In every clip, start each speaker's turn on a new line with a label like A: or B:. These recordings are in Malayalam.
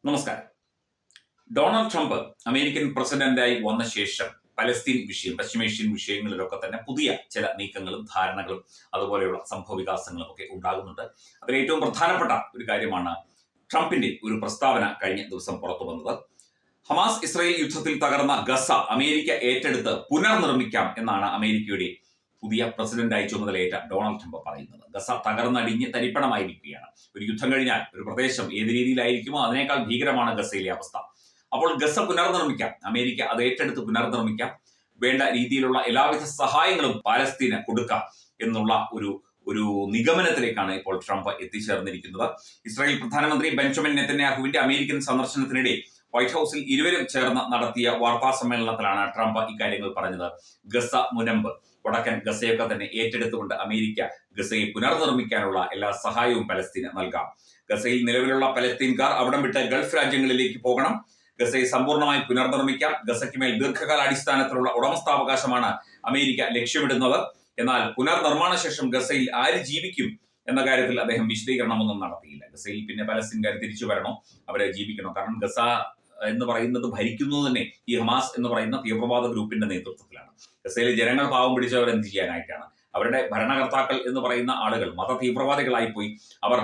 A: നമസ്കാരം. ഡൊണാൾഡ് ട്രംപ് അമേരിക്കൻ പ്രസിഡന്റായി വന്ന ശേഷം പലസ്തീൻ വിഷയം, പശ്ചിമേഷ്യൻ വിഷയങ്ങളിലൊക്കെ തന്നെ പുതിയ ചില നീക്കങ്ങളും ധാരണകളും അതുപോലെയുള്ള സംഭവ വികാസങ്ങളും ഒക്കെ ഉണ്ടാകുന്നുണ്ട്. അതിൽ ഏറ്റവും പ്രധാനപ്പെട്ട ഒരു കാര്യമാണ് ട്രംപിന്റെ ഒരു പ്രസ്താവന കഴിഞ്ഞ ദിവസം പുറത്തു വന്നത്. ഹമാസ് ഇസ്രായേൽ യുദ്ധത്തിൽ തകർന്ന ഗസ അമേരിക്ക ഏറ്റെടുത്ത് പുനർനിർമ്മിക്കാം എന്നാണ് അമേരിക്കയുടെ പുതിയ പ്രസിഡന്റായി ചുമതലയേറ്റ ഡൊണാൾഡ് ട്രംപ് പറയുന്നത്. ഗസ തകർന്നടിഞ്ഞ് തരിപ്പണമായിരിക്കുകയാണ്. ഒരു യുദ്ധം കഴിഞ്ഞാൽ ഒരു പ്രദേശം ഏത് രീതിയിലായിരിക്കുമോ അതിനേക്കാൾ ഭീകരമാണ് ഗസയിലെ അവസ്ഥ. അപ്പോൾ ഗസ പുനർനിർമ്മിക്കാം, അമേരിക്ക അത് ഏറ്റെടുത്ത് പുനർനിർമ്മിക്കാം, വേണ്ട രീതിയിലുള്ള എല്ലാവിധ സഹായങ്ങളും പാലസ്തീന് കൊടുക്കാം എന്നുള്ള ഒരു നിഗമനത്തിലേക്കാണ് ഇപ്പോൾ ട്രംപ് എത്തിച്ചേർന്നിരിക്കുന്നത്. ഇസ്രായേൽ പ്രധാനമന്ത്രി ബെഞ്ചമിൻ നെതന്യാഹുവിന്റെ അമേരിക്കൻ സന്ദർശനത്തിനിടെ വൈറ്റ് ഹൌസിൽ ഇരുവരും ചേർന്ന് നടത്തിയ വാർത്താ സമ്മേളനത്തിലാണ് ട്രംപ് ഇക്കാര്യങ്ങൾ പറഞ്ഞത്. ഗസ മുനമ്പ്, വടക്കൻ ഗസയൊക്കെ തന്നെ ഏറ്റെടുത്തുകൊണ്ട് അമേരിക്ക ഗസയെ പുനർനിർമ്മിക്കാനുള്ള എല്ലാ സഹായവും പലസ്തീന് നൽകാം. ഗസയിൽ നിലവിലുള്ള പലസ്തീൻകാർ അവിടം വിട്ട് ഗൾഫ് രാജ്യങ്ങളിലേക്ക് പോകണം. ഗസയെ സമ്പൂർണ്ണമായി പുനർനിർമ്മിക്കാം. ഗസയ്ക്ക് മേൽ ദീർഘകാലാടിസ്ഥാനത്തിലുള്ള ഉടമസ്ഥാവകാശമാണ് അമേരിക്ക ലക്ഷ്യമിടുന്നത്. എന്നാൽ പുനർനിർമ്മാണ ശേഷം ഗസയിൽ ആര് ജീവിക്കും എന്ന കാര്യത്തിൽ അദ്ദേഹം വിശദീകരണമൊന്നും നടത്തിയില്ല. ഗസയിൽ പിന്നെ പലസ്തീൻകാർ തിരിച്ചു വരണോ, അവരെ ജീവിക്കണോ? കാരണം ഗസ എന്ന് പറയുന്നത് ഭരിക്കുന്നത് തന്നെ ഈ ഹമാസ് എന്ന് പറയുന്ന തീവ്രവാദ ഗ്രൂപ്പിന്റെ നേതൃത്വത്തിലാണ്. ഗസയിലെ ജനങ്ങൾ പാവം പിടിച്ചവർ എന്ത് ചെയ്യാനായിട്ടാണ്? അവരുടെ ഭരണകർത്താക്കൾ എന്ന് പറയുന്ന ആളുകൾ മത തീവ്രവാദികളായിപ്പോയി. അവർ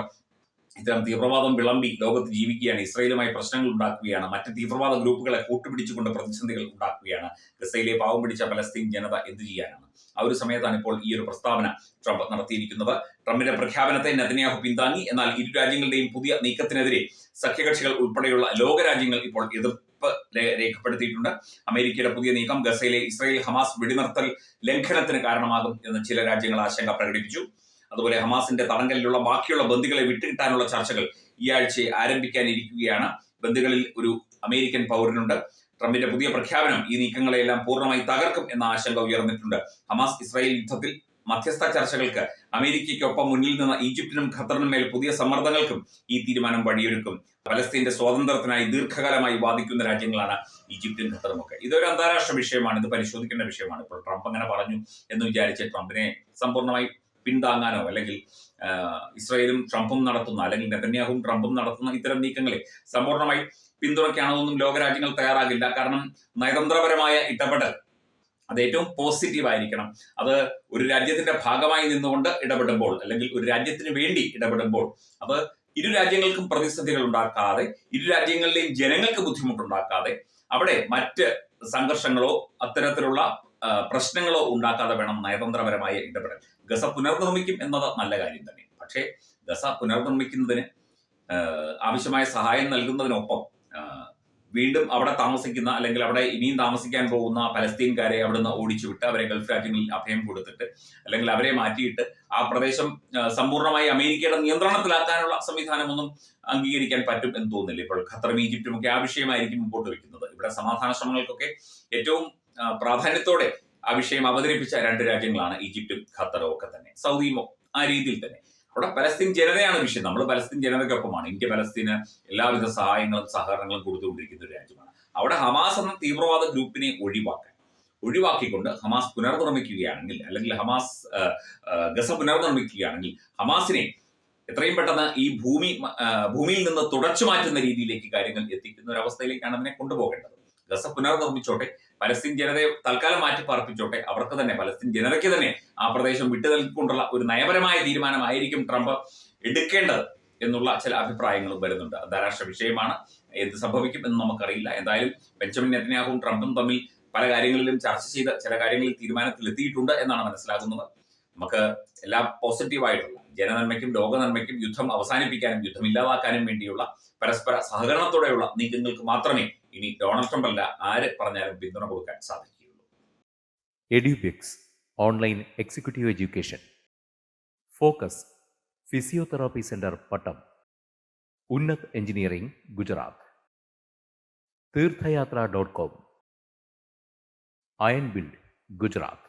A: ഇത്തരം തീവ്രവാദം വിളമ്പി ലോകത്ത് ജീവിക്കുകയാണ്, ഇസ്രായേലുമായി പ്രശ്നങ്ങൾ ഉണ്ടാക്കുകയാണ്, മറ്റ് തീവ്രവാദ ഗ്രൂപ്പുകളെ കൂട്ടുപിടിച്ചുകൊണ്ട് പ്രതിസന്ധികൾ ഉണ്ടാക്കുകയാണ്. ഗസയിലെ പാവം പിടിച്ച പലസ്തീൻ ജനത എന്ത് ചെയ്യാനാണ്? ആ ഒരു സമയത്താണ് ഇപ്പോൾ ഈ ഒരു പ്രസ്താവന ട്രംപ് നടത്തിയിരിക്കുന്നത്. ട്രംപിന്റെ പ്രഖ്യാപനത്തെ നെതന്യാഹു പിന്താങ്ങി. എന്നാൽ ഇരു രാജ്യങ്ങളുടെയും പുതിയ നീക്കത്തിനെതിരെ സഖ്യകക്ഷികൾ ഉൾപ്പെടെയുള്ള ലോകരാജ്യങ്ങൾ ഇപ്പോൾ എതിർപ്പ് രേഖപ്പെടുത്തിയിട്ടുണ്ട്. അമേരിക്കയുടെ പുതിയ നീക്കം ഗസയിലെ ഇസ്രായേൽ ഹമാസ് വെടിനിർത്തൽ ലംഘനത്തിന് കാരണമാകും എന്ന് ചില രാജ്യങ്ങൾ ആശങ്ക പ്രകടിപ്പിച്ചു. അതുപോലെ ഹമാസിന്റെ തടങ്കലിലുള്ള ബാക്കിയുള്ള ബന്ദികളെ വിട്ടുകിട്ടാനുള്ള ചർച്ചകൾ ഈ ആഴ്ച ആരംഭിക്കാനിരിക്കുകയാണ്. ബന്ദികളിൽ ഒരു അമേരിക്കൻ പൗരനുണ്ട്. ട്രംപിന്റെ പുതിയ പ്രഖ്യാപനം ഈ നീക്കങ്ങളെല്ലാം പൂർണ്ണമായി തകർക്കും എന്ന ആശങ്ക ഉയർന്നിട്ടുണ്ട്. ഹമാസ് ഇസ്രായേൽ യുദ്ധത്തിൽ മധ്യസ്ഥ ചർച്ചകൾക്ക് അമേരിക്കയ്ക്കൊപ്പം മുന്നിൽ നിന്ന് ഈജിപ്തിനും ഖത്തറിനും മേൽ പുതിയ സമ്മർദ്ദങ്ങൾക്കും ഈ തീരുമാനം വഴിയൊരുക്കും. പലസ്തീന്റെ സ്വാതന്ത്ര്യത്തിനായി ദീർഘകാലമായി വാദിക്കുന്ന രാജ്യങ്ങളാണ് ഈജിപ്തും ഖത്തറും ഒക്കെ. ഇതൊരു അന്താരാഷ്ട്ര വിഷയമാണ്, ഇത് പരിശോധിക്കേണ്ട വിഷയമാണ്. ഇപ്പോൾ ട്രംപ് അങ്ങനെ പറഞ്ഞു എന്ന് വിചാരിച്ച് ട്രംപിനെ സമ്പൂർണ്ണമായി പിന്താങ്ങാനോ അല്ലെങ്കിൽ ഇസ്രായേലും ട്രംപും നടത്തുന്ന അല്ലെങ്കിൽ നെതന്യാഹുവും ട്രംപും നടത്തുന്ന ഇത്തരം നീക്കങ്ങളെ സമ്പൂർണ്ണമായി പിന്തുണയ്ക്കാനോ ഒന്നും ലോകരാജ്യങ്ങൾ തയ്യാറാകില്ല. കാരണം നയതന്ത്രപരമായ ഇടപെടൽ അത് ഏറ്റവും പോസിറ്റീവ് ആയിരിക്കണം. അത് ഒരു രാജ്യത്തിന്റെ ഭാഗമായി നിന്നുകൊണ്ട് ഇടപെടുമ്പോൾ അല്ലെങ്കിൽ ഒരു രാജ്യത്തിന് വേണ്ടി ഇടപെടുമ്പോൾ അത് ഇരു രാജ്യങ്ങൾക്കും പ്രതിസന്ധികൾ ഉണ്ടാക്കാതെ, ഇരു രാജ്യങ്ങളിലെയും ജനങ്ങൾക്ക് ബുദ്ധിമുട്ടുണ്ടാക്കാതെ, അവിടെ മറ്റ് സംഘർഷങ്ങളോ അത്തരത്തിലുള്ള പ്രശ്നങ്ങളോ ഉണ്ടാക്കാതെ വേണം നയതന്ത്രപരമായ ഇടപെടൽ. ഗസ പുനർനിർമ്മിക്കും എന്നത് നല്ല കാര്യം തന്നെ. പക്ഷേ ഗസ പുനർനിർമ്മിക്കുന്നതിന് ആവശ്യമായ സഹായം നൽകുന്നതിനൊപ്പം വീണ്ടും അവിടെ താമസിക്കുന്ന അല്ലെങ്കിൽ അവിടെ ഇനിയും താമസിക്കാൻ പോകുന്ന പലസ്തീൻകാരെ അവിടുന്ന് ഓടിച്ചുവിട്ട് അവരെ ഗൾഫ് രാജ്യങ്ങളിൽ അഭയം കൊടുത്തിട്ട് അല്ലെങ്കിൽ അവരെ മാറ്റിയിട്ട് ആ പ്രദേശം സമ്പൂർണ്ണമായി അമേരിക്കയുടെ നിയന്ത്രണത്തിലാക്കാനുള്ള സംവിധാനമൊന്നും അംഗീകരിക്കാൻ പറ്റും എന്ന് തോന്നുന്നില്ല. ഇപ്പോൾ ഖത്തറും ഈജിപ്തും ഒക്കെ ആ വിഷയമായിരിക്കും മുമ്പോട്ട് വയ്ക്കുന്നത്. ഇവിടെ സമാധാന ശ്രമങ്ങൾക്കൊക്കെ ഏറ്റവും പ്രാധാന്യത്തോടെ ആ വിഷയം അവതരിപ്പിച്ച രണ്ട് രാജ്യങ്ങളാണ് ഈജിപ്തും ഖത്തറും ഒക്കെ തന്നെ. സൗദിയും ആ രീതിയിൽ തന്നെ. അവിടെ പലസ്തീൻ ജനതയാണ് വിഷയം. നമ്മൾ പലസ്തീൻ ജനതയ്ക്കൊപ്പമാണ്. ഇന്ത്യ പലസ്തീന് എല്ലാവിധ സഹായങ്ങളും സഹകരണങ്ങളും കൊടുത്തുകൊണ്ടിരിക്കുന്ന ഒരു രാജ്യമാണ്. അവിടെ ഹമാസ് എന്ന തീവ്രവാദ ഗ്രൂപ്പിനെ ഒഴിവാക്കിക്കൊണ്ട് ഹമാസ് പുനർനിർമ്മിക്കുകയാണെങ്കിൽ അല്ലെങ്കിൽ ഹമാസ് ഗസ പുനർനിർമ്മിക്കുകയാണെങ്കിൽ ഹമാസിനെ എത്രയും പെട്ടെന്ന് ഈ ഭൂമിയിൽ നിന്ന് തുടച്ചു മാറ്റുന്ന രീതിയിലേക്ക് കാര്യങ്ങൾ എത്തിക്കുന്ന ഒരു അവസ്ഥയിലേക്കാണ് അതിനെ കൊണ്ടുപോകേണ്ടത്. ഗസ പുനർനിർമ്മിച്ചോട്ടെ, പലസ്തീൻ ജനതയെ തൽക്കാലം മാറ്റി പാർപ്പിച്ചോട്ടെ, അവർക്ക് തന്നെ പലസ്തീൻ ജനതയ്ക്ക് തന്നെ ആ പ്രദേശം വിട്ടു നൽകിക്കൊണ്ടുള്ള ഒരു നയപരമായ തീരുമാനമായിരിക്കും ട്രംപ് എടുക്കേണ്ടത് എന്നുള്ള ചില അഭിപ്രായങ്ങളും വരുന്നുണ്ട്. അന്താരാഷ്ട്ര വിഷയമാണ്, എന്ത് സംഭവിക്കും എന്ന് നമുക്കറിയില്ല. എന്തായാലും ബെഞ്ചമിൻ നെതന്യാഹുവും ട്രംപും തമ്മിൽ പല കാര്യങ്ങളിലും ചർച്ച ചെയ്ത് ചില കാര്യങ്ങളിൽ തീരുമാനത്തിൽ എത്തിയിട്ടുണ്ട് എന്നാണ് മനസ്സിലാകുന്നത്. നമുക്ക് എല്ലാം പോസിറ്റീവായിട്ടുള്ള ജനനന്മയ്ക്കും ലോകനന്മയ്ക്കും യുദ്ധം അവസാനിപ്പിക്കാനും യുദ്ധം ഇല്ലാതാക്കാനും വേണ്ടിയുള്ള പരസ്പര സഹകരണത്തോടെയുള്ള നീക്കങ്ങൾക്ക് മാത്രമേ ഇനി ഡൊണാൾഡ് ട്രംപ് അല്ല ആര് പറഞ്ഞാലും പിന്തുണ കൊടുക്കാൻ സാധിക്കുകയുള്ളൂ.
B: Edubix online executive education, focus physiotherapy centre Pattom, Unnat engineering Gujarat, Theerthayatra .com, iron build Gujarat.